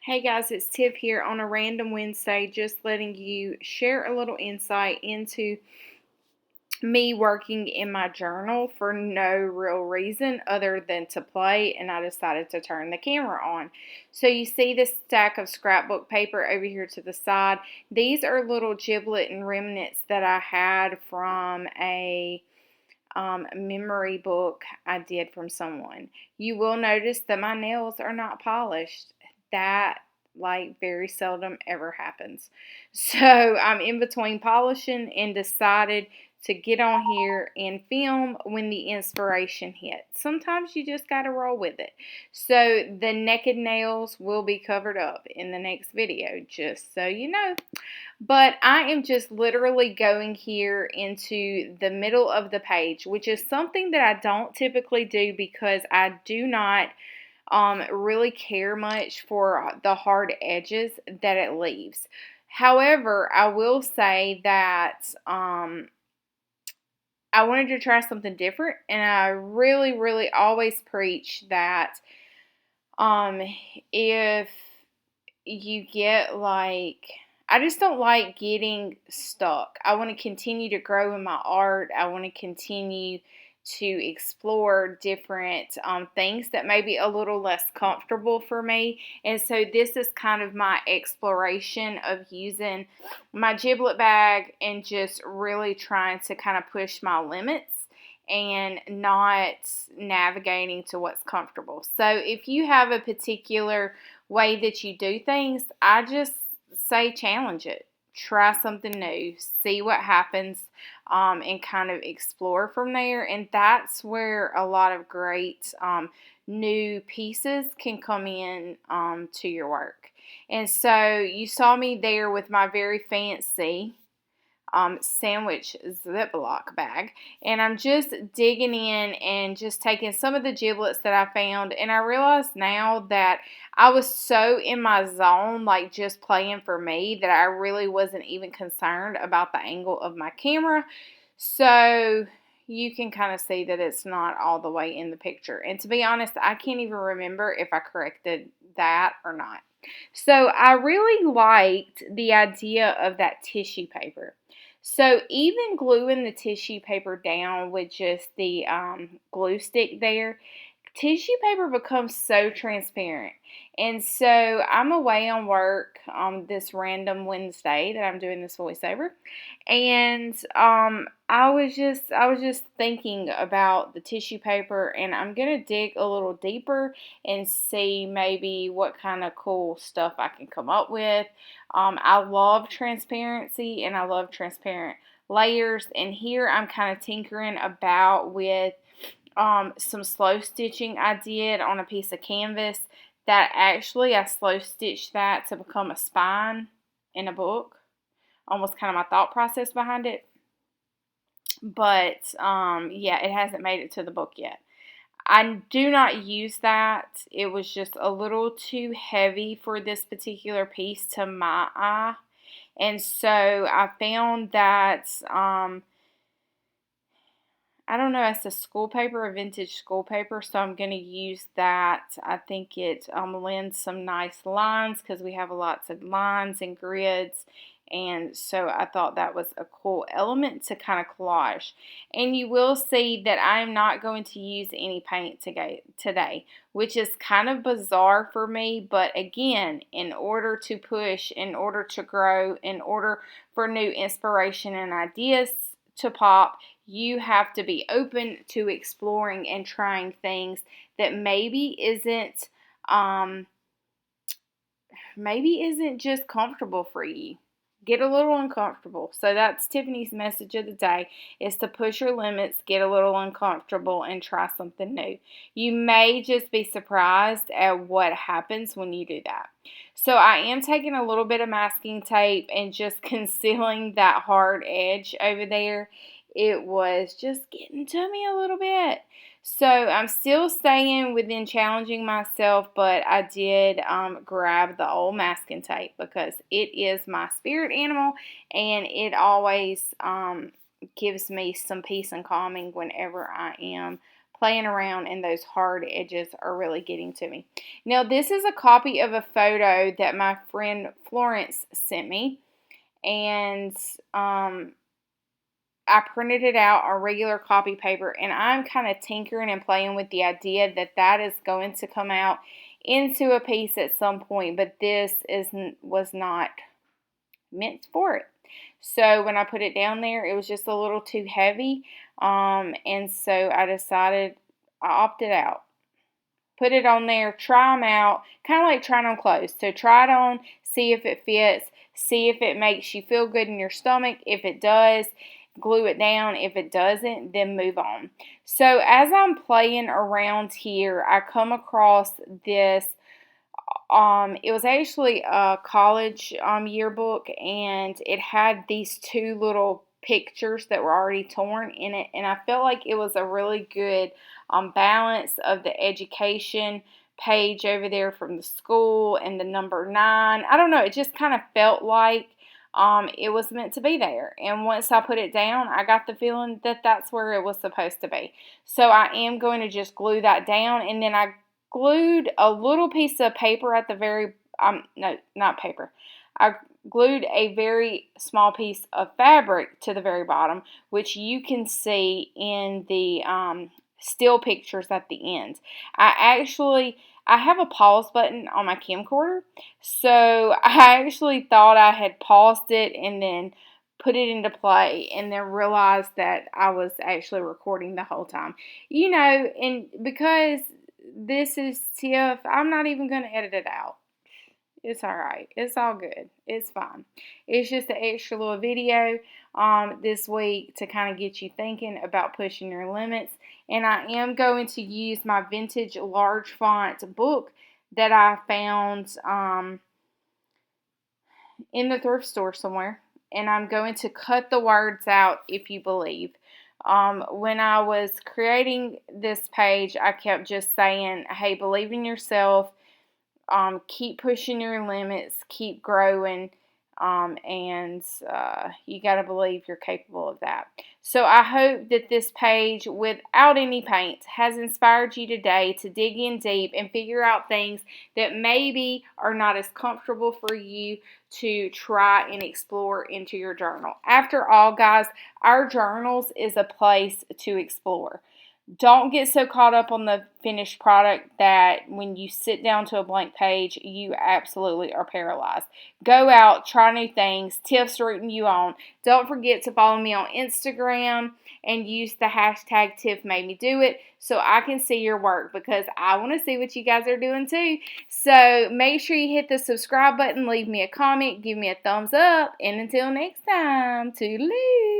Hey guys, it's Tiff here on a random Wednesday, just letting you share a little insight into me working in my journal for no real reason other than to play, and I decided to turn the camera on. So you see this stack of scrapbook paper over here to the side. These are little giblet and remnants that I had from a memory book I did from someone. You will notice that my nails are not polished. That very seldom ever happens. So I'm in between polishing and decided to get on here and film when the inspiration hits. Sometimes you just got to roll with it. So the naked nails will be covered up in the next video, just so you know. But I am just literally going here into the middle of the page, which is something that I don't typically do because I do not really care much for the hard edges that it leaves. However, I will say that I wanted to try something different, and I really always preach that if you get I just don't like getting stuck. I want to continue to grow in my art. I want to continue to explore different things that may be a little less comfortable for me. And so this is kind of my exploration of using my giblet bag and just really trying to kind of push my limits and not navigating to what's comfortable. So if you have a particular way that you do things, I just say challenge it. Try something new. See what happens and kind of explore from there. And that's where a lot of great new pieces can come in to your work. And so you saw me there with my very fancy sandwich Ziploc bag, and I'm just digging in and just taking some of the giblets that I found, and I realized now that I was so in my zone, like just playing for me, that I really wasn't even concerned about the angle of my camera. So you can kind of see that it's not all the way in the picture, and to be honest, I can't even remember if I corrected that or not. So I really liked the idea of that tissue paper. So even gluing the tissue paper down with just the glue stick there, tissue paper becomes so transparent. And so I'm away on work on this random Wednesday that I'm doing this voiceover, and I was just thinking about the tissue paper, and I'm gonna dig a little deeper and see maybe what kind of cool stuff I can come up with. I love transparency and I love transparent layers, and here I'm kind of tinkering about with some slow stitching I did on a piece of canvas that actually I slow stitched that to become a spine in a book. Almost kind of my thought process behind it. But yeah, it hasn't made it to the book yet. I do not use that. It was just a little too heavy for this particular piece to my eye. And so I found that I don't know, it's a school paper, a vintage school paper, so I'm going to use that. I think it lends some nice lines because we have lots of lines and grids, and so I thought that was a cool element to kind of collage. And you will see that I am not going to use any paint today, which is kind of bizarre for me, but again, in order to push, in order to grow, in order for new inspiration and ideas to pop, you have to be open to exploring and trying things that maybe isn't just comfortable for you. Get a little uncomfortable. So that's Tiffany's message of the day, is to push your limits, get a little uncomfortable, and try something new. You may just be surprised at what happens when you do that. So I am taking a little bit of masking tape and just concealing that hard edge over there. It was just getting to me a little bit. So I'm still staying within challenging myself, but I did grab the old masking tape because it is my spirit animal, and it always gives me some peace and calming whenever I am playing around, and those hard edges are really getting to me. Now, this is a copy of a photo that my friend Florence sent me, and I printed it out on regular copy paper, and I'm kind of tinkering and playing with the idea that that is going to come out into a piece at some point, but this was not meant for it. So when I put it down there, it was just a little too heavy, and so I decided I opted out. Put it on there, try them out, kind of like trying on clothes. So try it on, see if it fits, see if it makes you feel good in your stomach. If it does, glue it down. If it doesn't, then move on. So as I'm playing around here, I come across this. It was actually a college yearbook, and it had these two little pictures that were already torn in it, and I felt like it was a really good balance of the education page over there from the school and the number 9. I don't know, it just kind of felt like it was meant to be there. And once I put it down, I got the feeling that that's where it was supposed to be. So I am going to just glue that down, and then I glued a little piece of paper at the very, no, not paper. I glued a very small piece of fabric to the very bottom, which you can see in the still pictures at the end. I have a pause button on my camcorder, so I actually thought I had paused it and then put it into play, and then realized that I was actually recording the whole time. You know, and because this is Tiff, I'm not even going to edit it out. It's alright. It's all good. It's fine. It's just an extra little video this week to kind of get you thinking about pushing your limits. And I am going to use my vintage large font book that I found in the thrift store somewhere. And I'm going to cut the words out, if you believe. When I was creating this page, I kept just saying, hey, believe in yourself. Keep pushing your limits, keep growing, and you got to believe you're capable of that. So I hope that this page, without any paint, has inspired you today to dig in deep and figure out things that maybe are not as comfortable for you to try and explore into your journal. After all, guys, our journals is a place to explore. Don't get so caught up on the finished product that when you sit down to a blank page, you absolutely are paralyzed. Go out, try new things. Tiff's rooting you on. Don't forget to follow me on Instagram and use the hashtag TiffMadeMeDoIt so I can see your work, because I want to see what you guys are doing too. So make sure you hit the subscribe button, leave me a comment, give me a thumbs up, and until next time, toodaloo.